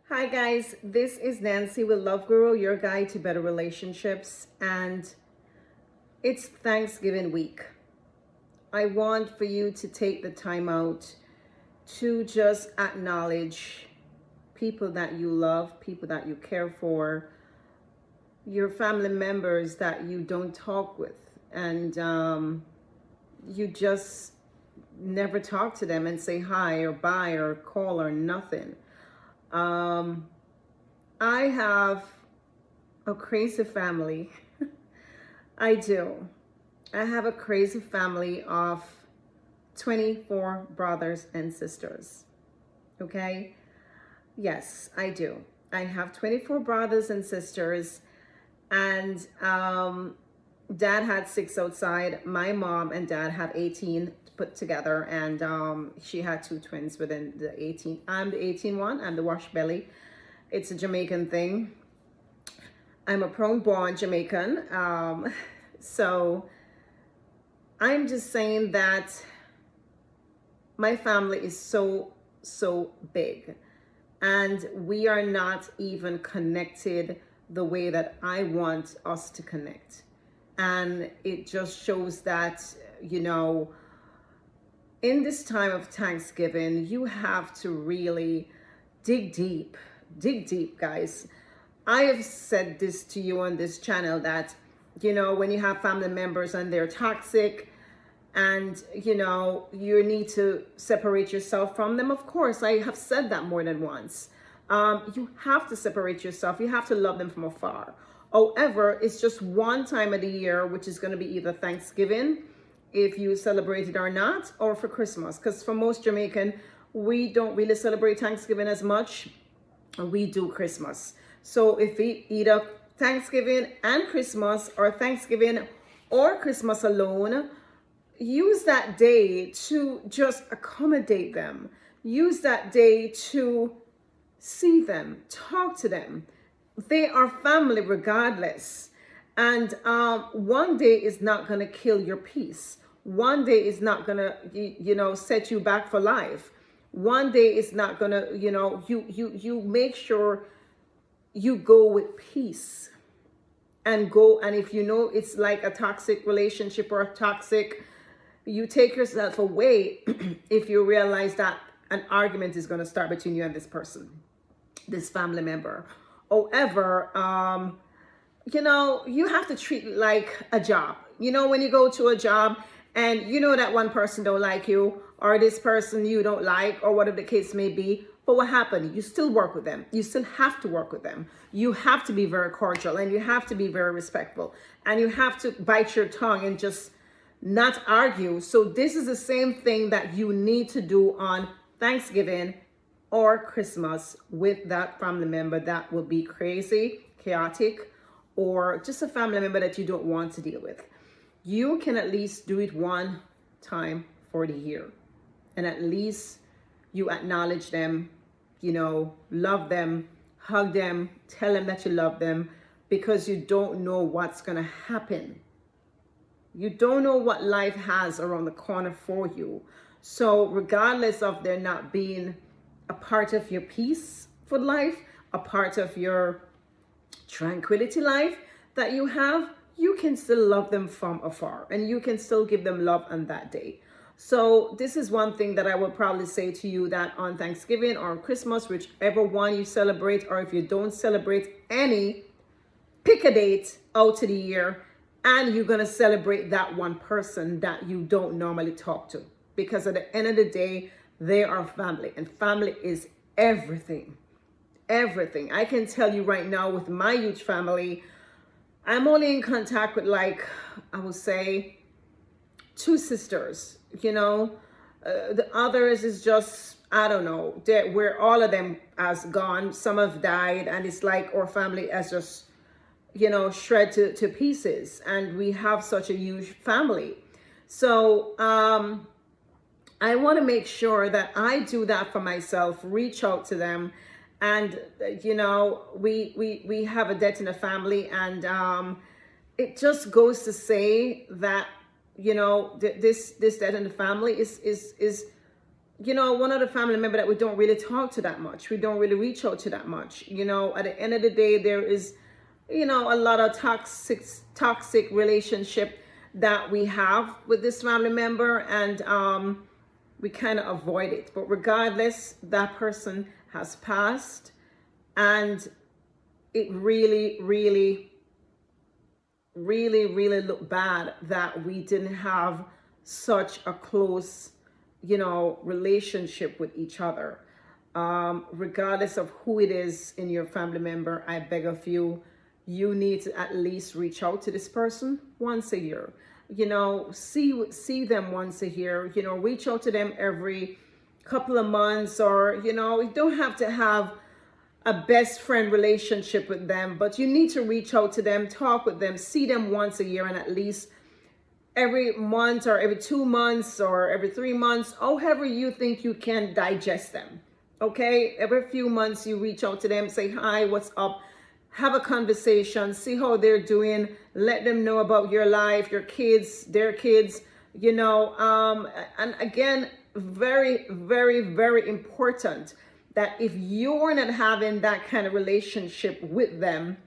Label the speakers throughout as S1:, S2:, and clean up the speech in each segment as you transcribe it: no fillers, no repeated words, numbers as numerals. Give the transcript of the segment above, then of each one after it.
S1: Hi guys, this is Nancy with Love Guru, your guide to better relationships, and it's Thanksgiving week. I want for you to take the time out to just acknowledge people that you love, people that you care for, your family members that you don't talk with, and you just never talk to them and say hi or bye or call or nothing. I have a crazy family. I do. I have a crazy family of 24 brothers and sisters. Okay? Yes, I do. I have 24 brothers and sisters, and dad had 6 outside. My mom and dad have 18 put together, and she had 2 twins within the 18. I'm the 18 one. I'm the wash belly. It's a Jamaican thing. I'm a prone-born Jamaican. So I'm just saying that my family is so big, and we are not even connected the way that I want us to connect. And it just shows that, in this time of Thanksgiving, you have to really dig deep, guys. I have said this to you on this channel that, when you have family members and they're toxic, and you need to separate yourself from them. Of course, I have said that more than once. You have to separate yourself. You have to love them from afar. However, it's just one time of the year, which is going to be either Thanksgiving, if you celebrate it or not, or for Christmas. Because for most Jamaican, we don't really celebrate Thanksgiving as much. We do Christmas. So if we either Thanksgiving and Christmas, or Thanksgiving or Christmas alone, use that day to just accommodate them. Use that day to see them, talk to them. They are family regardless. And one day is not going to kill your peace. One day is not going to, set you back for life. One day is not going to, you make sure you go with peace and go. And if it's like a toxic relationship or a toxic, you take yourself away if you realize that an argument is going to start between you and this person, this family member. However, you have to treat it like a job. When you go to a job and that one person don't like you, or this person you don't like, or whatever the case may be, but what happened? You still work with them. You still have to work with them. You have to be very cordial, and you have to be very respectful, and you have to bite your tongue and just not argue. So this is the same thing that you need to do on Thanksgiving or Christmas with that family member that will be crazy, chaotic, or just a family member that you don't want to deal with. You can at least do it one time for the year, and at least you acknowledge them, love them, hug them, tell them that you love them, because you don't know what's going to happen. You don't know what life has around the corner for you. So regardless of there not being a part of your peace for life, a part of your tranquility life that you have, you can still love them from afar, and you can still give them love on that day. So this is one thing that I will probably say to you, that on Thanksgiving or Christmas, whichever one you celebrate, or if you don't celebrate any, pick a date out to the year, and you're going to celebrate that one person that you don't normally talk to. Because at the end of the day, they are family, and family is everything. Everything. I can tell you right now, with my huge family, I'm only in contact with, like, I would say 2 sisters, the others is just, I don't know, where all of them has gone. Some have died, and it's like our family has just, shred to pieces, and we have such a huge family. So I want to make sure that I do that for myself, reach out to them. And we have a debt in the family, and it just goes to say that this debt in the family is one of the family member that we don't really talk to that much. We don't really reach out to that much. At the end of the day, there is, a lot of toxic relationship that we have with this family member, and we kind of avoid it. But regardless, that person has passed, and it really, really, really, really looked bad that we didn't have such a close, relationship with each other. Regardless of who it is in your family member, I beg of you, you need to at least reach out to this person once a year. See them once a year. Reach out to them every couple of months, or you don't have to have a best friend relationship with them, but you need to reach out to them, talk with them, see them once a year, and at least every month or every 2 months or every 3 months, however you think you can digest them. Okay, every few months you reach out to them, say hi, what's up, have a conversation, see how they're doing, let them know about your life, your kids, their kids, and again, very, very, very important that if you're not having that kind of relationship with them,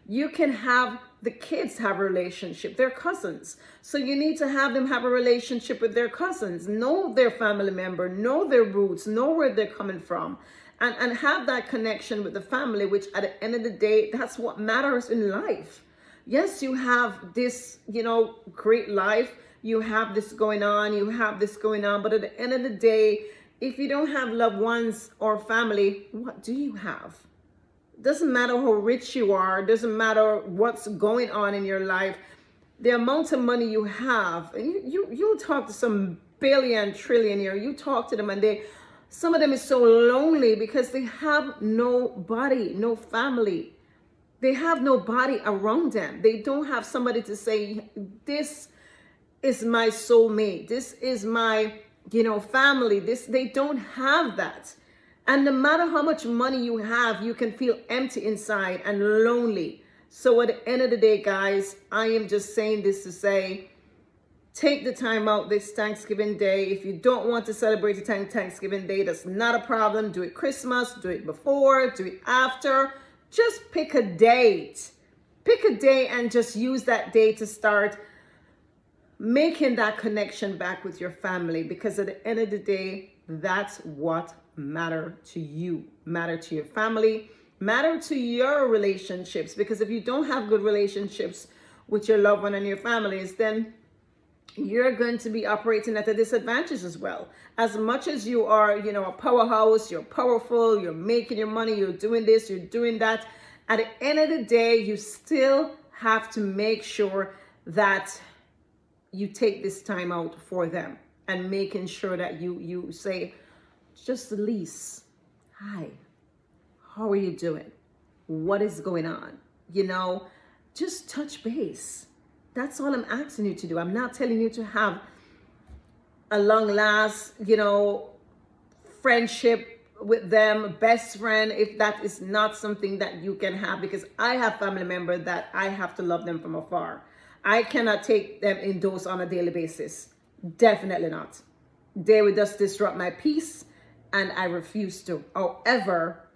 S1: you can have the kids have a relationship, their cousins. So you need to have them have a relationship with their cousins, know their family member, know their roots, know where they're coming from, and have that connection with the family, which at the end of the day, that's what matters in life. Yes, you have this, great life. You have this going on, but at the end of the day, if you don't have loved ones or family, what do you have? Doesn't matter how rich you are, doesn't matter what's going on in your life, the amount of money you have, and you talk to some billion trillionaire, you talk to them, and some of them is so lonely because they have nobody, no family. They have nobody around them. They don't have somebody to say, this is my soulmate, this is my, family. They don't have that. And no matter how much money you have, you can feel empty inside and lonely. So at the end of the day, guys, I am just saying this to say, take the time out this Thanksgiving Day. If you don't want to celebrate the Thanksgiving Day, that's not a problem. Do it Christmas, do it before, do it after. Just pick a date. Pick a day and just use that day to start making that connection back with your family, because at the end of the day, that's what matter to you, matter to your family, matter to your relationships. Because if you don't have good relationships with your loved one and your families, then you're going to be operating at a disadvantage as well. As much as you are, a powerhouse, you're powerful, you're making your money, you're doing this, you're doing that, at the end of the day, you still have to make sure that you take this time out for them, and making sure that you say, just the least, hi, how are you doing? What is going on? Just touch base. That's all I'm asking you to do. I'm not telling you to have a long last, friendship with them, best friend, if that is not something that you can have, because I have family members that I have to love them from afar. I cannot take them indoors on a daily basis. Definitely not. They would just disrupt my peace, and I refuse to. However,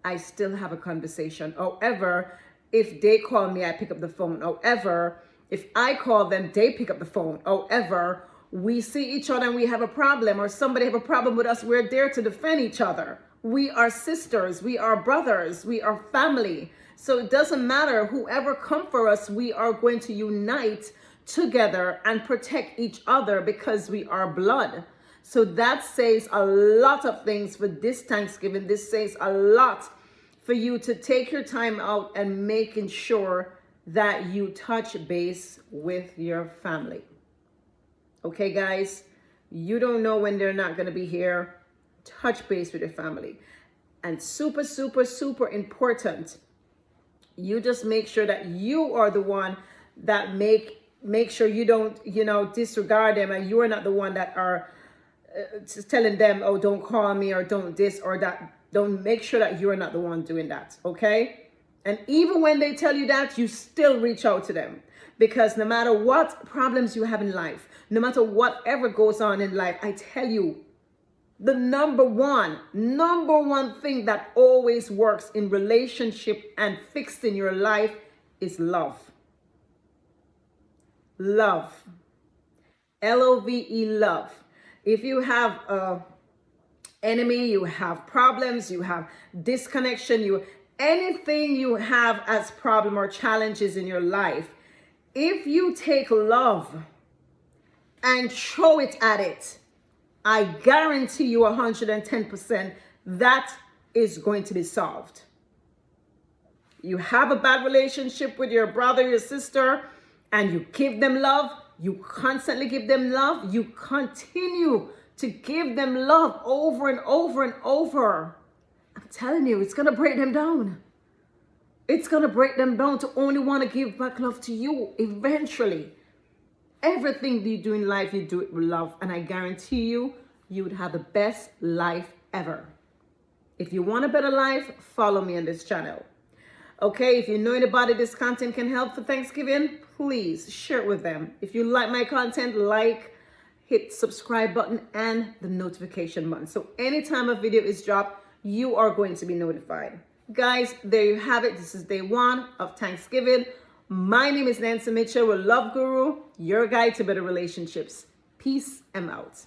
S1: I still have a conversation. However, if they call me, I pick up the phone. However, if I call them, they pick up the phone. However, we see each other and we have a problem, or somebody have a problem with us, we're there to defend each other. We are sisters, we are brothers, we are family. So it doesn't matter, whoever come for us, we are going to unite together and protect each other, because we are blood. So that says a lot of things for this Thanksgiving. This says a lot for you to take your time out and making sure that you touch base with your family. Okay, guys, you don't know when they're not going to be here. Touch base with your family. And super, super, super important, you just make sure that you are the one that make sure you don't, disregard them, and you are not the one that are telling them, oh, don't call me, or don't this or that. Don't, make sure that you're not the one doing that, okay? And even when they tell you that, you still reach out to them, because no matter what problems you have in life, no matter whatever goes on in life, I tell you, The number one thing that always works in relationship and fixed in your life is love. Love. Love, love. If you have a enemy, you have problems, you have disconnection, anything you have as problem or challenges in your life, if you take love and throw it at it, I guarantee you 110% that is going to be solved. You have a bad relationship with your brother, your sister, and you give them love, you constantly give them love, you continue to give them love over and over and over. I'm telling you, it's going to break them down. It's going to break them down to only want to give back love to you eventually. Everything you do in life, you do it with love. And I guarantee you, you would have the best life ever. If you want a better life, follow me on this channel. Okay, if you know anybody this content can help for Thanksgiving, please share it with them. If you like my content, hit subscribe button and the notification button. So anytime a video is dropped, you are going to be notified. Guys, there you have it. This is day 1 of Thanksgiving. My name is Nancy Mitchell, a love guru, your guide to better relationships. Peace. I'm out.